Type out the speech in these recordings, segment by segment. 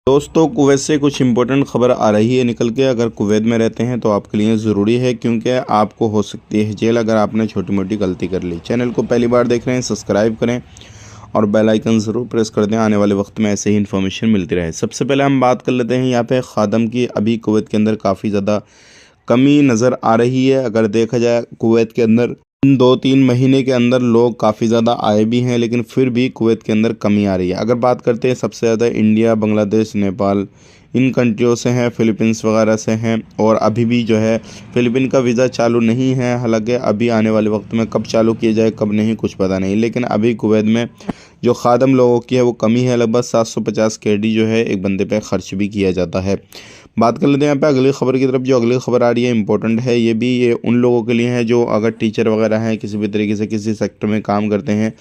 दोस्तों, कुवैत से कुछ इम्पोर्टेंट खबर आ रही है निकल के। अगर कुवैत में रहते हैं तो आपके लिए ज़रूरी है, क्योंकि आपको हो सकती है जेल अगर आपने छोटी मोटी गलती कर ली। चैनल को पहली बार देख रहे हैं, सब्सक्राइब करें और बेल आइकन ज़रूर प्रेस कर दें, आने वाले वक्त में ऐसे ही इन्फॉर्मेशन मिलती रहे। सबसे पहले हम बात कर लेते हैं यहाँ पे खादम की। अभी कुवैत के अंदर काफ़ी ज़्यादा कमी नज़र आ रही है। अगर देखा जाए कुवैत के अंदर 2-3 महीने के अंदर लोग काफ़ी ज़्यादा आए भी हैं, लेकिन फिर भी कुवैत के अंदर कमी आ रही है। अगर बात करते हैं, सबसे ज़्यादा इंडिया, बांग्लादेश, नेपाल, इन कंट्रियों से हैं, फ़िलीपींस वगैरह से हैं। और अभी भी जो है फ़िलीपीन का वीज़ा चालू नहीं है। हालांकि अभी आने वाले वक्त में कब चालू किया जाए कब नहीं कुछ पता नहीं, लेकिन अभी कुवैत में जो खादम लोगों की है वो कमी है। लगभग 750 KD जो है एक बंदे पे ख़र्च भी किया जाता है। बात कर लेते हैं यहाँ पे अगली खबर की तरफ। जो अगली खबर आ रही है इम्पोर्टेंट है, ये उन लोगों के लिए है जो अगर टीचर वगैरह हैं, किसी भी तरीके से किसी सेक्टर में काम करते हैं।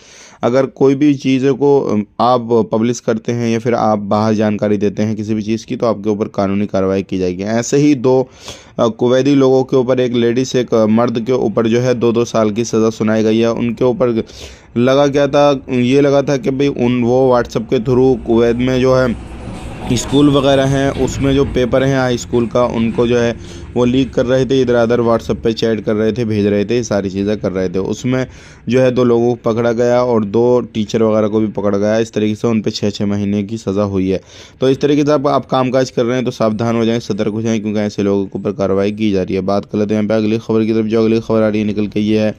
अगर कोई भी चीज़ों को आप पब्लिश करते हैं या फिर आप बाहर जानकारी देते हैं किसी भी चीज़ की, तो आपके ऊपर कानूनी कार्रवाई की जाएगी। ऐसे ही दो कुवैती लोगों के ऊपर, एक लेडीज़ एक मर्द के ऊपर जो है 2-2 साल की सज़ा सुनाई गई है। उनके ऊपर लगा क्या था, ये लगा था कि भाई वो व्हाट्सएप के थ्रू कुवैत में जो है स्कूल वगैरह हैं, उसमें जो पेपर हैं हाई स्कूल का, उनको जो है वो लीक कर रहे थे, इधर उधर व्हाट्सएप पे चैट कर रहे थे, भेज रहे थे, सारी चीज़ें कर रहे थे। उसमें जो है 2 लोगों को पकड़ा गया और 2 टीचर वगैरह को भी पकड़ा गया। इस तरीके से उन पे 6-6 महीने की सज़ा हुई है। तो इस तरीके से आप कामकाज कर रहे हैं तो सावधान हो जाएं, सतर्क हो जाएं, क्योंकि ऐसे लोगों के ऊपर कार्रवाई की जा रही है। बात कर लेते हैं यहाँ पे अगली खबर की तरफ। जो अगली खबर आ रही है निकल के ये है,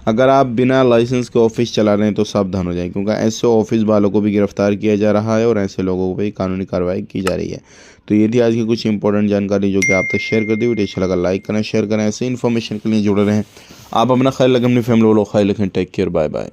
अगर आप बिना लाइसेंस के ऑफिस चला रहे हैं तो सावधान हो जाएं, क्योंकि ऐसे ऑफिस वालों को भी गिरफ्तार किया जा रहा है और ऐसे लोगों को भी कानूनी कार्रवाई की जा रही है। तो ये थी आज की कुछ इंपॉर्टेंट जानकारी जो कि आप तक शेयर कर दी। वीडियो अच्छा लगा लाइक करें, शेयर करें। ऐसे इन्फॉर्मेशन के लिए जुड़े रहें। आप अपना ख्याल रखें, अपनी फैमिली वालों का ख्याल रखें। Take care, bye bye.